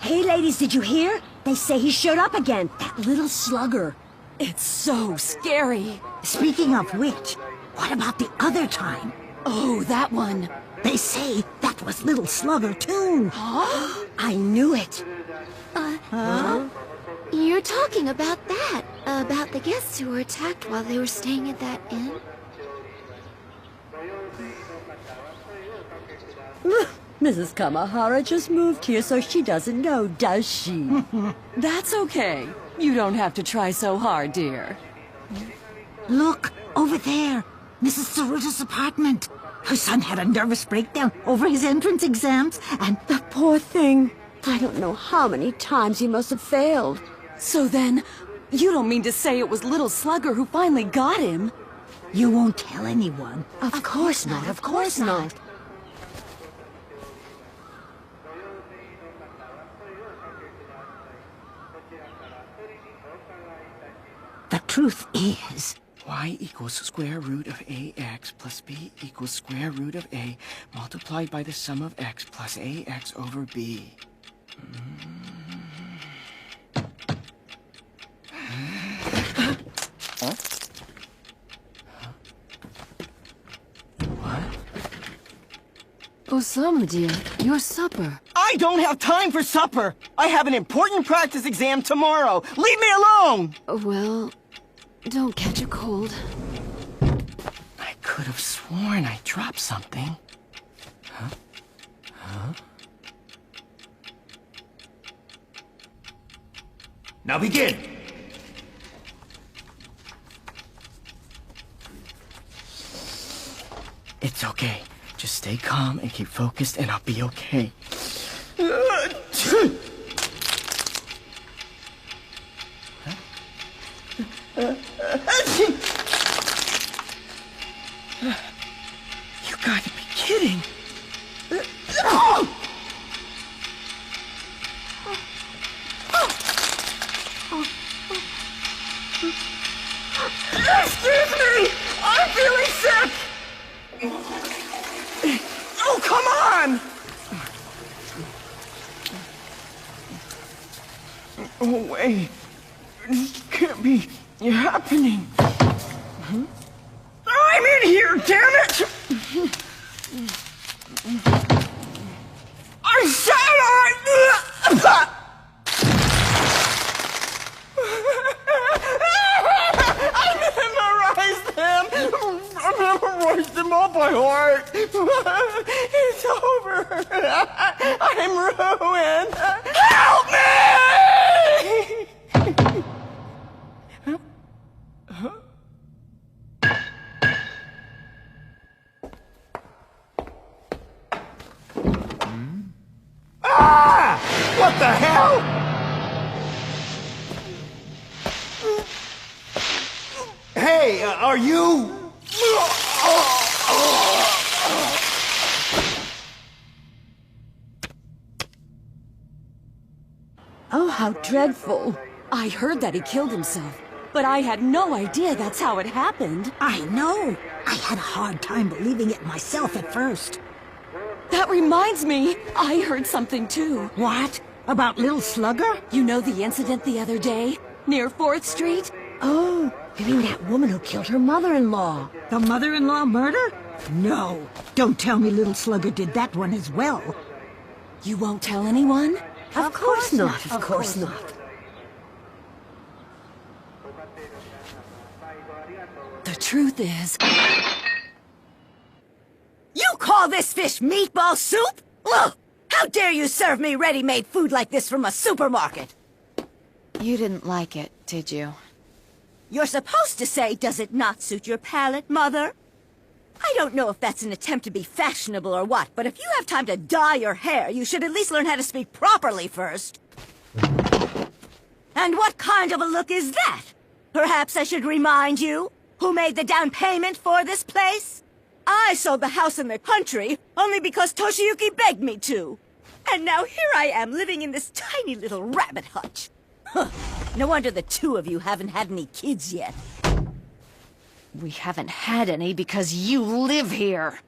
Hey, ladies, did you hear? They say he showed up again. That little slugger. It's so scary. Speaking of which, what about the other time? Oh, that one. They say that was Little Slugger, too. Huh? I knew it. You're talking about that? About the guests who were attacked while they were staying at that inn? Mrs. Kamahara just moved here, so she doesn't know, does she? That's okay. You don't have to try so hard, dear. Look, over there. Mrs. Saruta's apartment. Her son had a nervous breakdown over his entrance exams, and... The poor thing. I don't know how many times he must have failed. So then, you don't mean to say it was Little Slugger who finally got him? You won't tell anyone. Of course not, of course not. The truth is... y equals square root of ax plus b equals square root of a multiplied by the sum of x plus ax over b. What? Osama, dear, your supper. I don't have time for supper! I have an important practice exam tomorrow! Leave me alone! Well, don't catch a cold. I could have sworn I dropped something. Huh? Now begin! It's okay. Just stay calm and keep focused and I'll be okay. You gotta be kidding. Excuse me! I'm feeling sick! Oh, come on! Oh, wait. This can't be happening. I'm in here, damn it! I said I memorized them all by heart. It's over. I'm ruined. Help me! Ah! What the hell? Hey, are you... Oh, how dreadful. I heard that he killed himself, but I had no idea that's how it happened. I know. I had a hard time believing it myself at first. That reminds me, I heard something too. What? About Little Slugger? You know the incident the other day, near 4th Street? Oh, you mean that woman who killed her mother-in-law? The mother-in-law murder? No. Don't tell me Little Slugger did that one as well. You won't tell anyone? Of course not, of course not. The truth is... You call this fish meatball soup? Ugh! How dare you serve me ready-made food like this from a supermarket? You didn't like it, did you? You're supposed to say, does it not suit your palate, Mother? I don't know if that's an attempt to be fashionable or what, but if you have time to dye your hair, you should at least learn how to speak properly first. And what kind of a look is that? Perhaps I should remind you who made the down payment for this place? I sold the house in the country only because Toshiyuki begged me to. And now here I am living in this tiny little rabbit hutch. Huh. No wonder the two of you haven't had any kids yet. We haven't had any because you live here.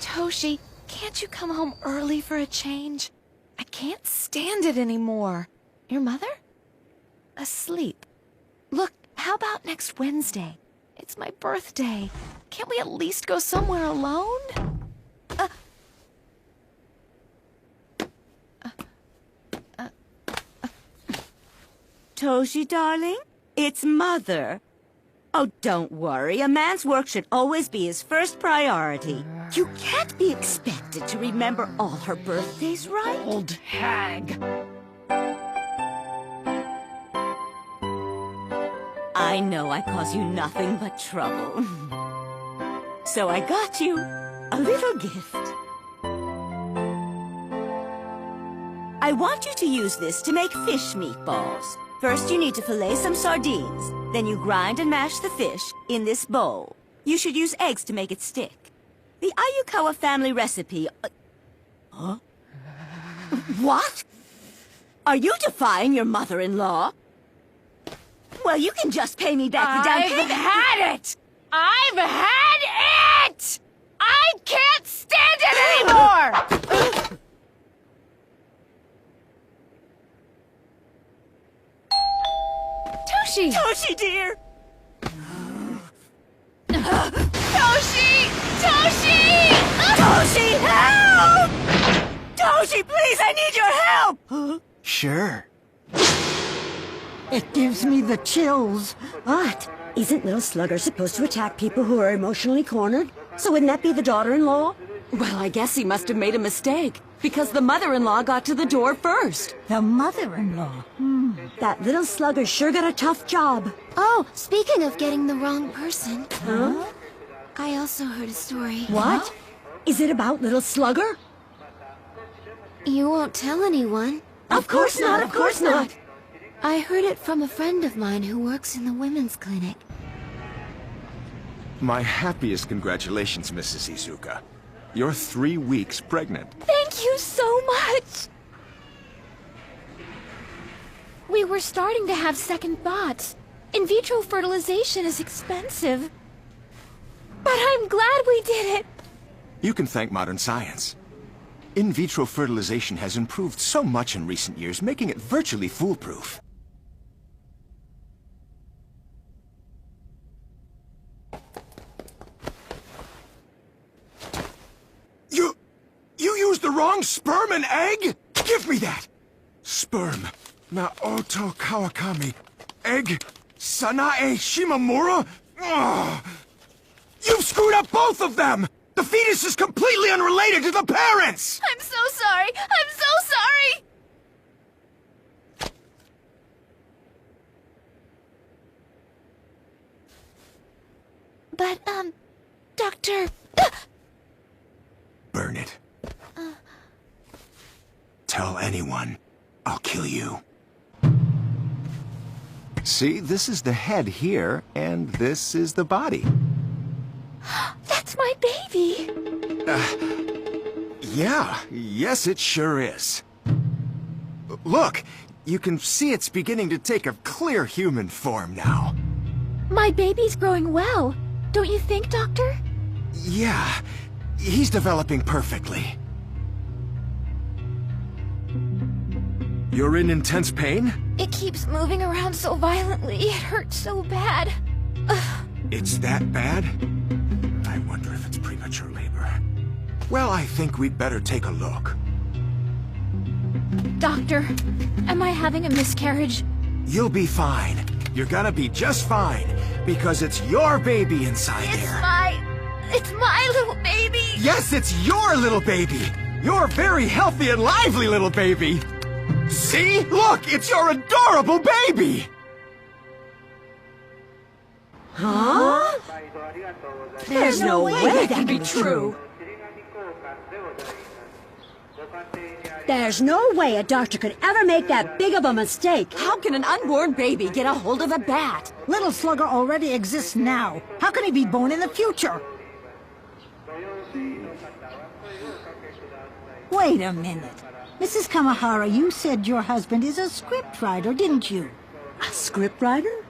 Toshi, can't you come home early for a change? I can't stand it anymore. Your mother? Asleep. Look, how about next Wednesday? It's my birthday. Can't we at least go somewhere alone? Toshi, darling, it's Mother. Oh, don't worry. A man's work should always be his first priority. You can't be expected to remember all her birthdays, right? Old hag. I know I cause you nothing but trouble. So I got you a little gift. I want you to use this to make fish meatballs. First, you need to fillet some sardines. Then you grind and mash the fish in this bowl. You should use eggs to make it stick. The Ayukawa family recipe... Huh? What? Are you defying your mother-in-law? Well, you can just pay me back the down payment. I've had it! I've had it! I can't stand it anymore! Toshi! Toshi, dear! Toshi! Toshi! Toshi, help! Toshi, please, I need your help! Sure. It gives me the chills. What? Isn't Little Slugger supposed to attack people who are emotionally cornered? So wouldn't that be the daughter-in-law? Well, I guess he must have made a mistake, because the mother-in-law got to the door first. The mother-in-law. That Little Slugger sure got a tough job. Oh, speaking of getting the wrong person, Huh? I also heard a story. What? Is it about Little Slugger? You won't tell anyone. Of course not, of course not. I heard it from a friend of mine who works in the women's clinic. My happiest congratulations, Mrs. Izuka. You're 3 weeks pregnant. Thank you so much! We were starting to have second thoughts. In vitro fertilization is expensive. But I'm glad we did it! You can thank modern science. In vitro fertilization has improved so much in recent years, making it virtually foolproof. You used the wrong sperm and egg? Give me that! Sperm, Naoto Kawakami. Egg, Sanae Shimamura? Ugh. You've screwed up both of them! The fetus is completely unrelated to the parents! I'm so sorry! I'm so sorry! But, Doctor... Burn it. Tell anyone, I'll kill you. See, this is the head here, and this is the body. That's my baby! Yeah, yes it sure is. Look, you can see it's beginning to take a clear human form now. My baby's growing well. Don't you think, Doctor? Yeah, he's developing perfectly. You're in intense pain? It keeps moving around so violently. It hurts so bad. It's that bad? I wonder if it's premature labor. Well, I think we'd better take a look. Doctor, am I having a miscarriage? You'll be fine. You're gonna be just fine, because it's your baby inside there. It's my little baby! Yes, it's your little baby! Your very healthy and lively little baby! See? Look, it's your adorable baby! Huh? There's no way that can be true. There's no way a doctor could ever make that big of a mistake. How can an unborn baby get a hold of a bat? Little Slugger already exists now. How can he be born in the future? Wait a minute. Mrs. Kamahara, you said your husband is a scriptwriter, didn't you? A scriptwriter?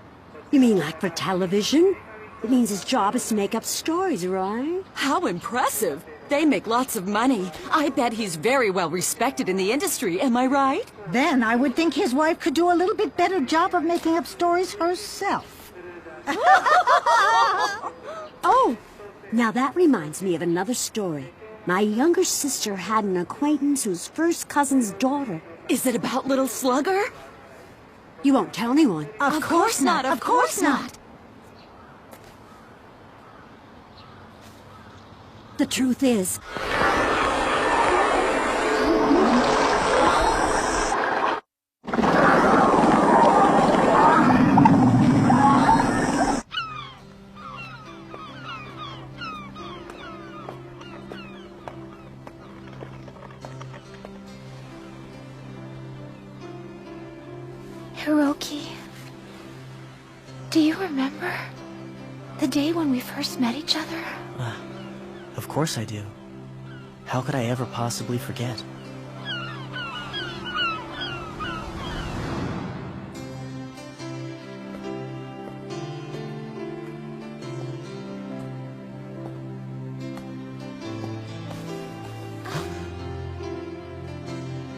You mean like for television? It means his job is to make up stories, right? How impressive! They make lots of money. I bet he's very well respected in the industry, am I right? Then I would think his wife could do a little bit better job of making up stories herself. Oh, now that reminds me of another story. My younger sister had an acquaintance whose first cousin's daughter. Is it about little Slugger? You won't tell anyone. Of course not. Of course not. The truth is, Hiroki, do you remember the day when we first met each other? Of course I do. How could I ever possibly forget?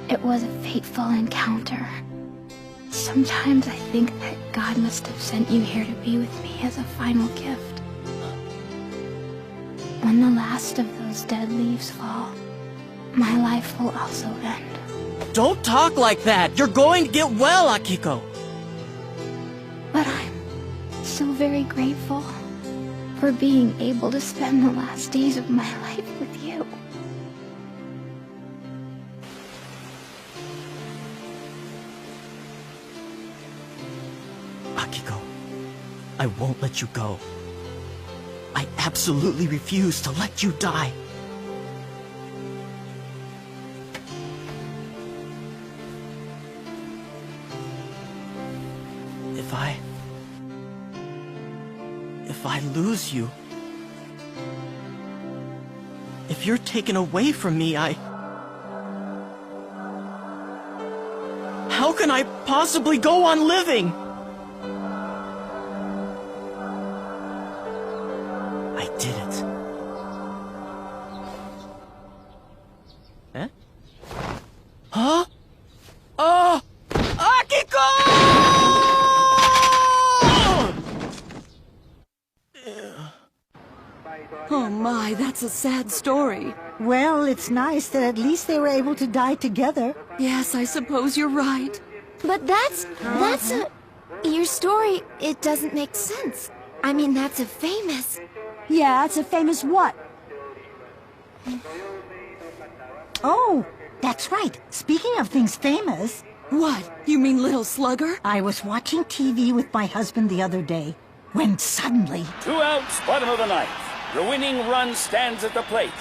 It was a fateful encounter. Sometimes I think that God must have sent you here to be with me as a final gift. When the last of those dead leaves fall, my life will also end. Don't talk like that! You're going to get well, Akiko! But I'm so very grateful for being able to spend the last days of my life with you. Akiko, I won't let you go. I absolutely refuse to let you die. If I lose you, if you're taken away from me, how can I possibly go on living? I did it. Eh? Huh? Oh! Akiko! Oh my, that's a sad story. Well, it's nice that at least they were able to die together. Yes, I suppose you're right. But that's your story, it doesn't make sense. I mean, that's a famous... Yeah, it's a famous what? Oh, that's right. Speaking of things famous... What? You mean Little Slugger? I was watching TV with my husband the other day, when suddenly... 2 outs, bottom of the ninth. The winning run stands at the plate.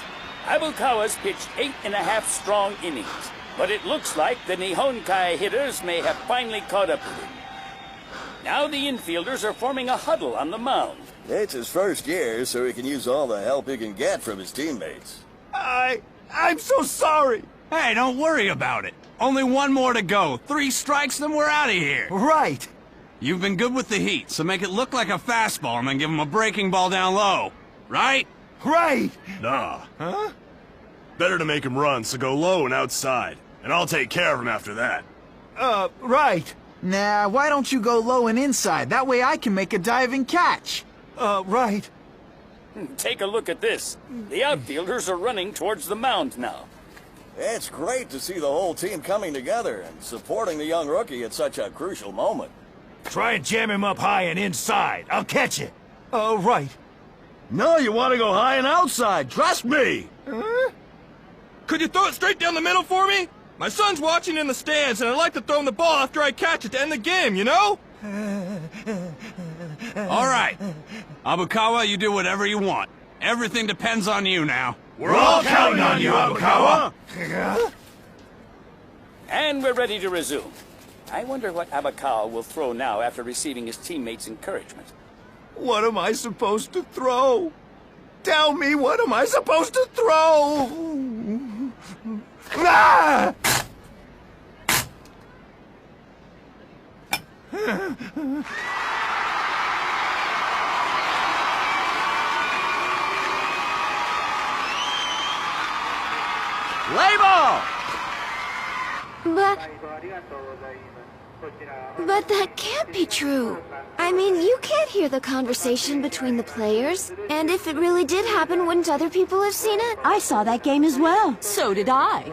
Abukawa's pitched 8.5 strong innings, but it looks like the Nihonkai hitters may have finally caught up with him. Now the infielders are forming a huddle on the mound. It's his first year, so he can use all the help he can get from his teammates. I'm so sorry. Hey, don't worry about it. Only one more to go. 3 strikes, then we're out of here. Right. You've been good with the heat, so make it look like a fastball and then give him a breaking ball down low. Right? Right. Nah. Huh? Better to make him run, so go low and outside. And I'll take care of him after that. Right. Nah, why don't you go low and inside? That way I can make a diving catch. Right. Take a look at this. The outfielders are running towards the mound now. It's great to see the whole team coming together and supporting the young rookie at such a crucial moment. Try and jam him up high and inside. I'll catch it. Right. No, you want to go high and outside. Trust me. Could you throw it straight down the middle for me? My son's watching in the stands, and I'd like to throw him the ball after I catch it to end the game, you know? All right. Abukawa, you do whatever you want. Everything depends on you now. We're all counting on you, Abukawa. And we're ready to resume. I wonder what Abukawa will throw now after receiving his teammates' encouragement. What am I supposed to throw? Tell me, what am I supposed to throw? Ah! But that can't be true. I mean, you can't hear the conversation between the players. And if it really did happen, wouldn't other people have seen it? I saw that game as well. So did I.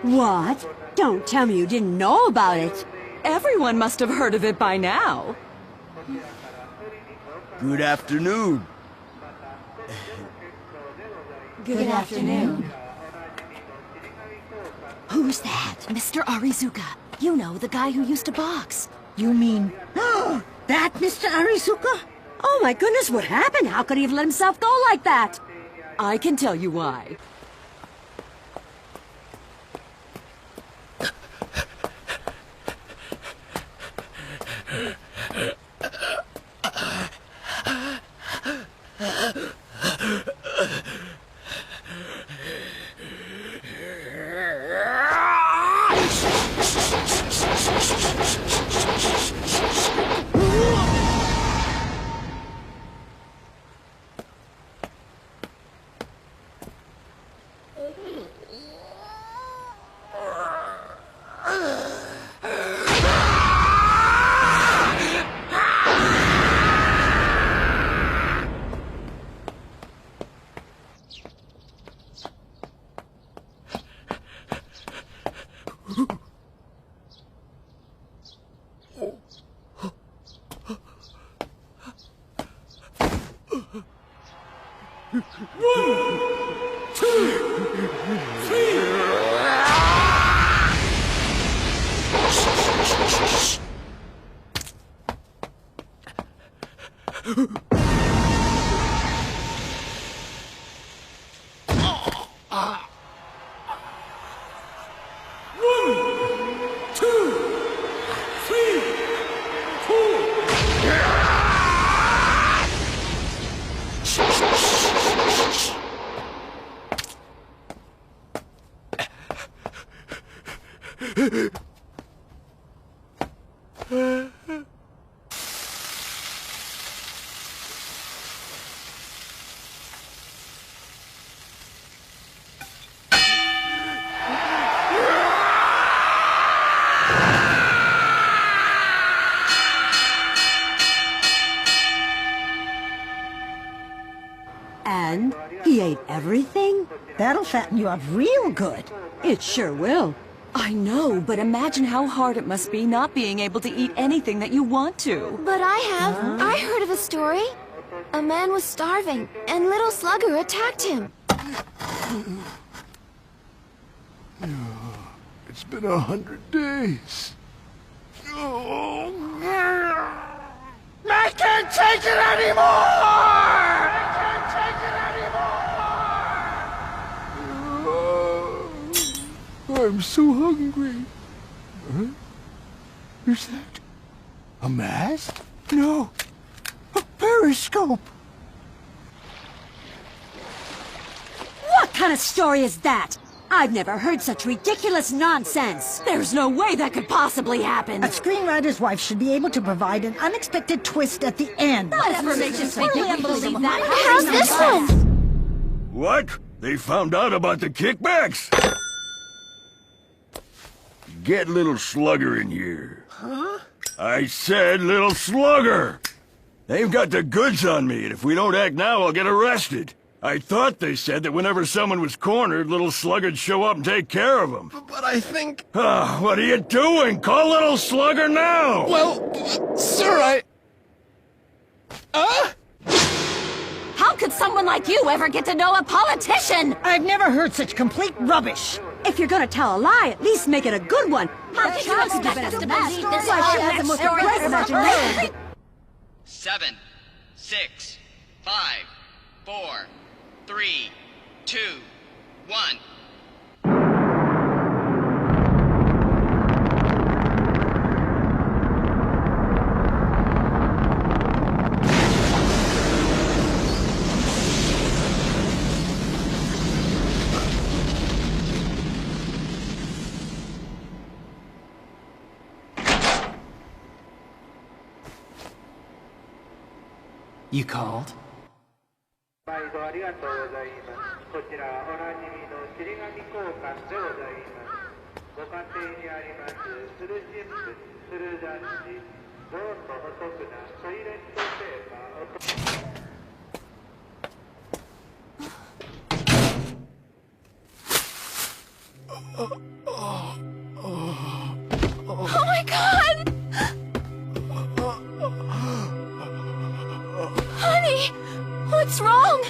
What? Don't tell me you didn't know about it. Everyone must have heard of it by now. Good afternoon. Good afternoon. Who's that? Mr. Arizuka. You know, the guy who used to box. You mean, that Mr. Arizuka? Oh my goodness, what happened? How could he have let himself go like that? I can tell you why. And he ate everything? That'll fatten you up real good. It sure will. I know, but imagine how hard it must be not being able to eat anything that you want to. But I have. I heard of a story. A man was starving, and Little Slugger attacked him. It's been 100 days. Oh. I can't take it anymore! I can't take it anymore! I'm so hungry. Huh? Is that a mask? No, a periscope. What kind of story is that? I've never heard such ridiculous nonsense. There's no way that could possibly happen. A screenwriter's wife should be able to provide an unexpected twist at the end. Whatever makes you think we can believe that? How's this one? What? They found out about the kickbacks? Get Little Slugger in here. Huh? I said Little Slugger! They've got the goods on me, and if we don't act now, I'll get arrested. I thought they said that whenever someone was cornered, Little Slugger'd show up and take care of them. But I think... What are you doing? Call Little Slugger now! Well, sir, How could someone like you ever get to know a politician? I've never heard such complete rubbish. If you're gonna tell a lie, at least make it a good one. How could you expect us to believe this? Why should have the most great imagination? 7, 6, 5, 4, 3, 2, 1. You called? Oh my God! Honey, what's wrong?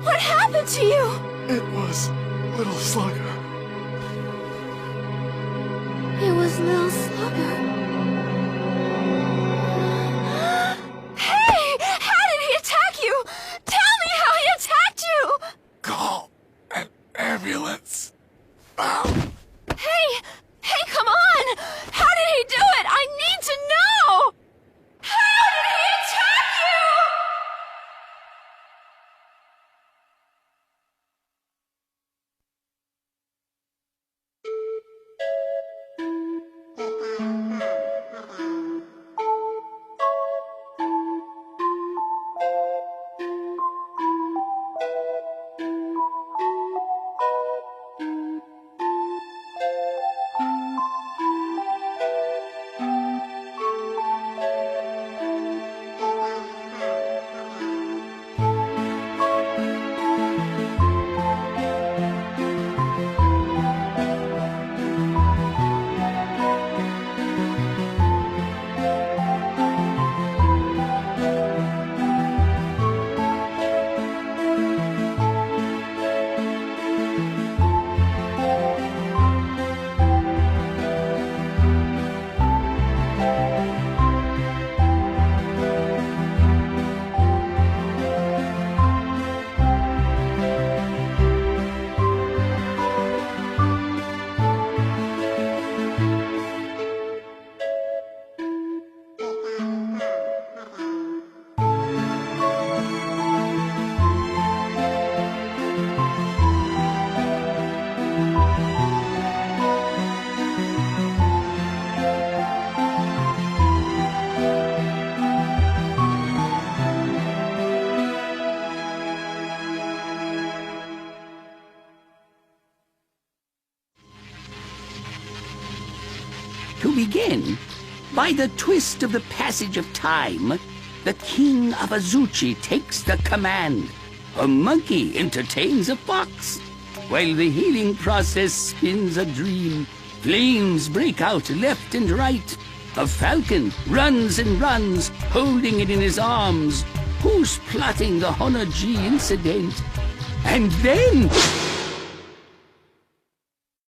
What happened to you? It was Little Slugger. It was Lil Slugger. Hey! How did he attack you? Tell me how he attacked you! Call an ambulance. Hey, come on! How did he do it? I need to know! How did he attack you? To begin, by the twist of the passage of time, the king of Azuchi takes the command. A monkey entertains a fox. While the healing process spins a dream, flames break out left and right. A falcon runs and runs, holding it in his arms. Who's plotting the Honoji incident? And then...